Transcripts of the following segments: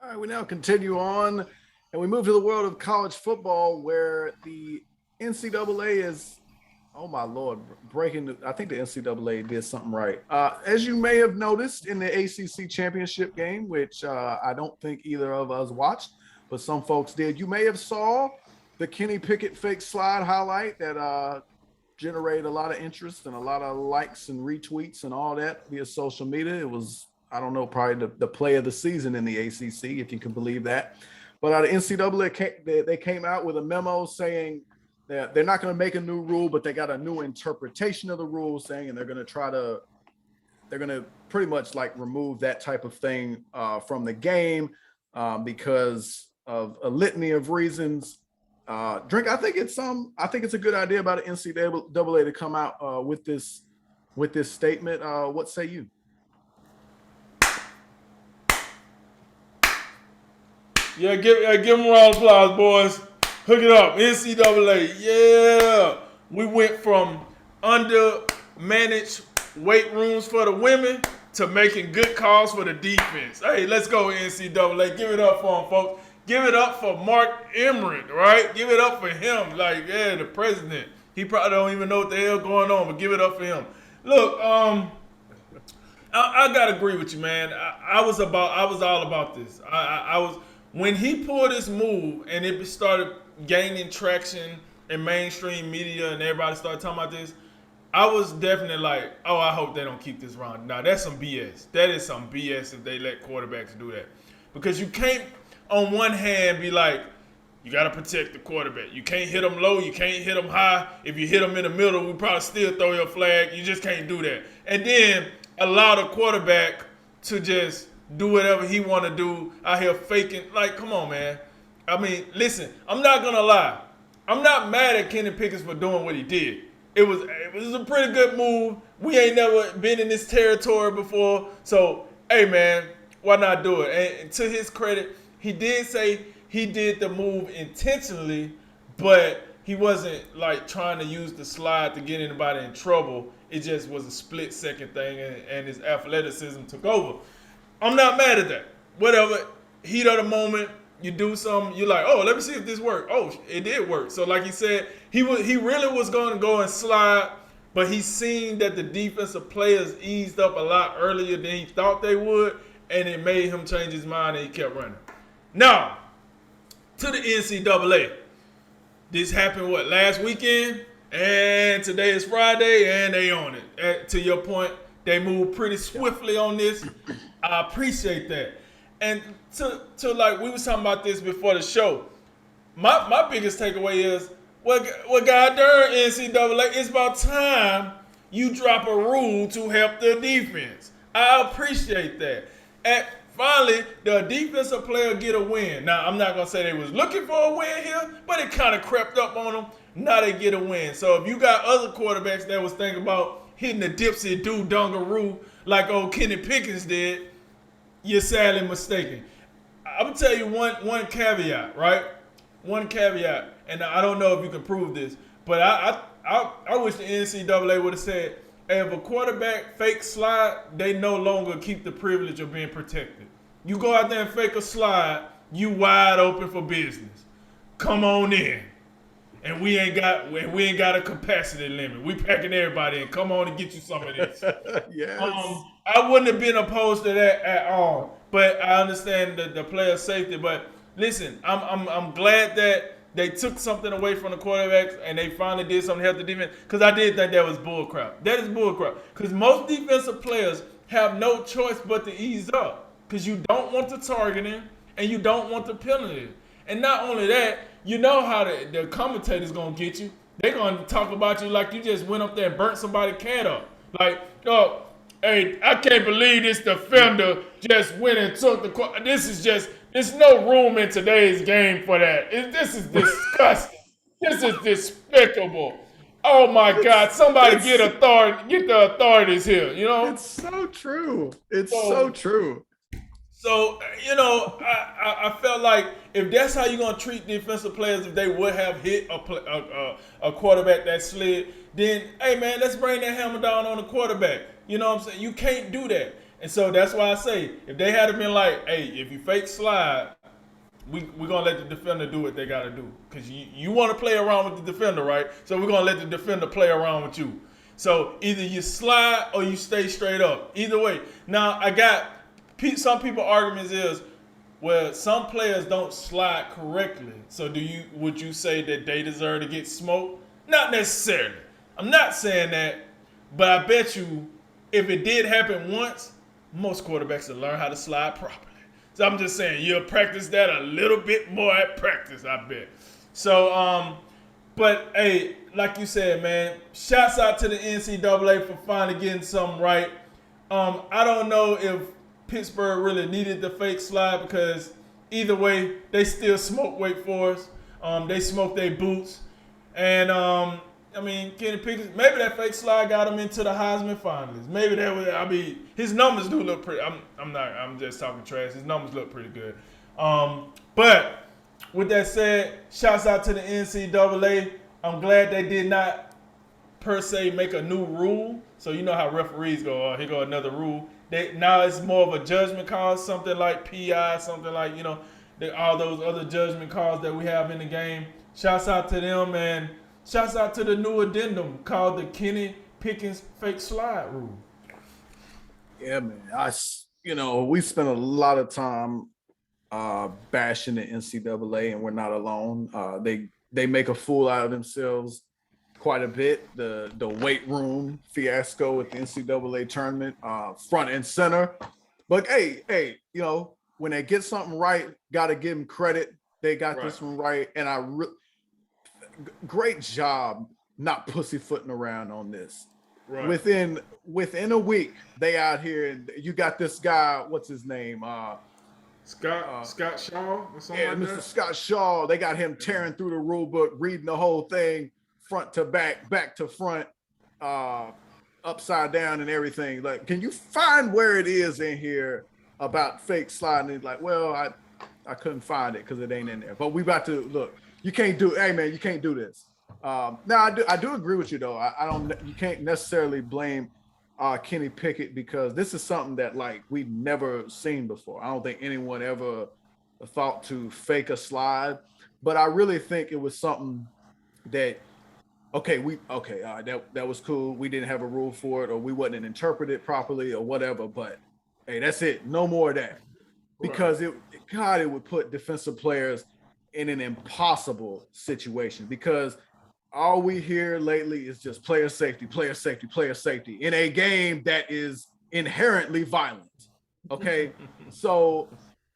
All right, we now continue on and we move to the world of college football where the NCAA is, oh my Lord, breaking. I think the NCAA did something right. As you may have noticed in the ACC championship game, which I don't think either of us watched, but some folks did. You may have saw the Kenny Pickett fake slide highlight that generated a lot of interest and a lot of likes and retweets and all that via social media. It was, I don't know, probably the play of the season in the ACC, if you can believe that. But the NCAA, they came out with a memo saying that they're not going to make a new rule, but they got a new interpretation of the rule saying, and they're going to pretty much like remove that type of thing from the game because of a litany of reasons. Drink, I think it's a good idea about the NCAA to come out with this statement. What say you? Yeah, give them a round of applause, boys. Hook it up, NCAA. Yeah, we went from under-managed weight rooms for the women to making good calls for the defense. Hey, let's go, NCAA. Give it up for them, folks. Give it up for Mark Emmert, right? Give it up for him. Like, yeah, the president. He probably don't even know what the hell going on, but give it up for him. Look, I gotta agree with you, man. I was all about this. I was when he pulled this move and it started gaining traction in mainstream media and everybody started talking about this. I was definitely like, oh, I hope they don't keep this around. Now that's some BS. That is some BS if they let quarterbacks do that, because you can't, on one hand, be like, you got to protect the quarterback. You can't hit them low. You can't hit them high. If you hit them in the middle, we probably still throw your flag. You just can't do that. And then allow the quarterback to just do whatever he want to do out here faking. Like, come on, man. I mean, listen, I'm not going to lie. I'm not mad at Kenny Pickett for doing what he did. It was a pretty good move. We ain't never been in this territory before. So, hey, man, why not do it? And to his credit, he did say he did the move intentionally, but he wasn't like trying to use the slide to get anybody in trouble. It just was a split-second thing, and his athleticism took over. I'm not mad at that. Whatever, heat of the moment, you do something, you're like, oh, let me see if this worked. Oh, it did work. So like he said, he really was going to go and slide, but he seen that the defensive players eased up a lot earlier than he thought they would, and it made him change his mind, and he kept running. Now, to the NCAA. This happened, last weekend? And today is Friday, and they on it. To your point, they moved pretty swiftly on this. I appreciate that. And to like, we was talking about this before the show. My biggest takeaway is, well, God darn, NCAA, it's about time you drop a rule to help the defense. I appreciate that. And finally, the defensive player get a win. Now, I'm not going to say they was looking for a win here, but it kind of crept up on them. Now they get a win. So if you got other quarterbacks that was thinking about hitting the dipsy do dungaroo like old Kenny Pickens did, you're sadly mistaken. I'm going to tell you one caveat, right? One caveat, and I don't know if you can prove this, but I wish the NCAA would have said, hey, if a quarterback fake slide, they no longer keep the privilege of being protected. You go out there and fake a slide, you wide open for business. Come on in. And we ain't got a capacity limit. We packing everybody in. Come on and get you some of this. Yes. I wouldn't have been opposed to that at all. But I understand the player safety. But listen, I'm glad that they took something away from the quarterbacks and they finally did something to help the defense. Because I did think that was bullcrap. That is bullcrap. Because most defensive players have no choice but to ease up. Because you don't want the targeting and you don't want the penalty. And not only that, you know how the commentator's going to get you. They're going to talk about you like you just went up there and burnt somebody's cat up. Like, oh, hey, I can't believe this defender just went and took the – there's no room in today's game for that. This is disgusting. This is despicable. Oh, my God. Somebody get the authorities here, you know? It's so true. It's so true. So, you know, I felt like if that's how you're going to treat defensive players, if they would have hit a quarterback that slid, then, hey, man, let's bring that hammer down on the quarterback. You know what I'm saying? You can't do that. And so that's why I say if they had been like, hey, if you fake slide, we're gonna let the defender do what they gotta do. Cause you wanna play around with the defender, right? So we're gonna let the defender play around with you. So either you slide or you stay straight up. Either way. Now I got some people arguments is, well, some players don't slide correctly. So would you say that they deserve to get smoked? Not necessarily. I'm not saying that, but I bet you if it did happen once, most quarterbacks will learn how to slide properly. So I'm just saying you'll practice that a little bit more at practice, I bet. So but hey, like you said, man, shouts out to the NCAA for finally getting something right. I don't know if Pittsburgh really needed the fake slide because either way, they still smoke Wake Forest. They smoked their boots. And I mean, Kenny Pickett, maybe that fake slide got him into the Heisman finalists. Maybe that was, I mean, his numbers do look pretty. I'm just talking trash. His numbers look pretty good. But with that said, shouts out to the NCAA. I'm glad they did not per se make a new rule. So you know how referees go, here go another rule. Now it's more of a judgment call, something like PI, something like, all those other judgment calls that we have in the game. Shouts out to them, and shouts out to the new addendum called the Kenny Pickens fake slide rule. Yeah, man. We spent a lot of time bashing the NCAA, and we're not alone. They make a fool out of themselves quite a bit. The weight room fiasco at the NCAA tournament, front and center. But hey, when they get something right, got to give them credit. They got this one right, and great job not pussyfooting around on this. Right. Within a week, they out here, and you got this guy. What's his name? Scott Shaw or something like Mr. that? Scott Shaw. They got him tearing through the rule book, reading the whole thing, front to back, back to front, upside down and everything. Like, can you find where it is in here about fake sliding? It's like, well, I couldn't find it because it ain't in there. But we about to look. You can't do. Hey, man, you can't do this. Now I do agree with you though. I don't. You can't necessarily blame Kenny Pickett because this is something that like we've never seen before. I don't think anyone ever thought to fake a slide, but I really think it was something that that was cool. We didn't have a rule for it, or we wasn't interpreted properly, or whatever. But hey, that's it. No more of that, because it would put defensive players in an impossible situation because all we hear lately is just player safety in a game that is inherently violent. Okay. So,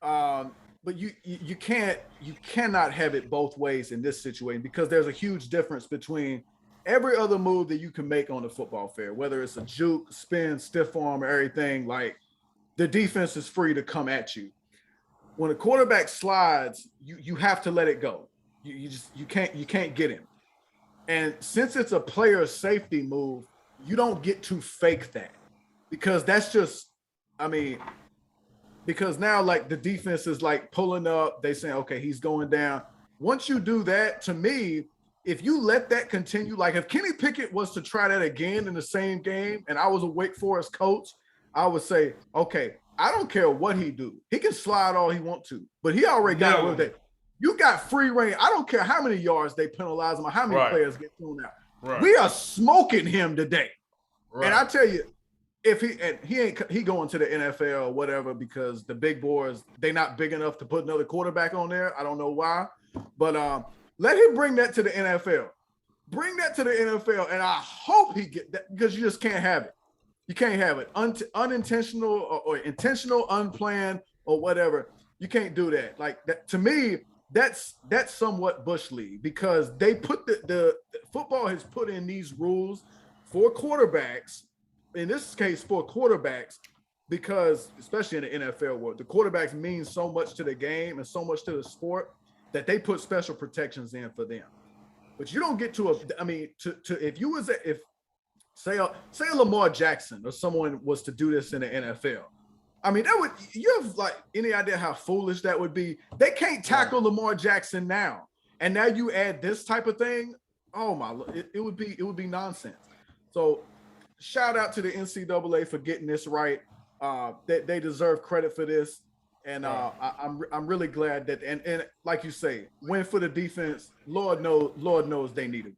but you cannot have it both ways in this situation because there's a huge difference between every other move that you can make on the football field, whether it's a juke, spin, stiff arm, or everything. Like the defense is free to come at you. When a quarterback slides, you have to let it go. You can't get him. And since it's a player safety move, you don't get to fake that because that's just, because now like the defense is like pulling up, they saying, okay, he's going down. Once you do that, to me, if you let that continue, like if Kenny Pickett was to try that again in the same game and I was a Wake Forest coach, I would say, okay, I don't care what he do. He can slide all he want to, but he already got away with it. You got free reign. I don't care how many yards they penalize him or how many players get thrown out. Right. We are smoking him today. Right. And I tell you, if he going to the NFL or whatever because the big boys, they not big enough to put another quarterback on there. I don't know why. But let him bring that to the NFL. Bring that to the NFL, and I hope he get that because you just can't have it. You can't have it. Unintentional or intentional, unplanned or whatever. You can't do that. Like that to me. That's somewhat Bush League because they put the football has put in these rules for quarterbacks, in this case for quarterbacks, because especially in the NFL world, the quarterbacks mean so much to the game and so much to the sport that they put special protections in for them. But you don't get to if say a Lamar Jackson or someone was to do this in the NFL. You have like any idea how foolish that would be? They can't tackle Lamar Jackson now. And now you add this type of thing. Oh my, it would be nonsense. So shout out to the NCAA for getting this right. they deserve credit for this. And Right. I'm really glad that and like you say, win for the defense. Lord knows they needed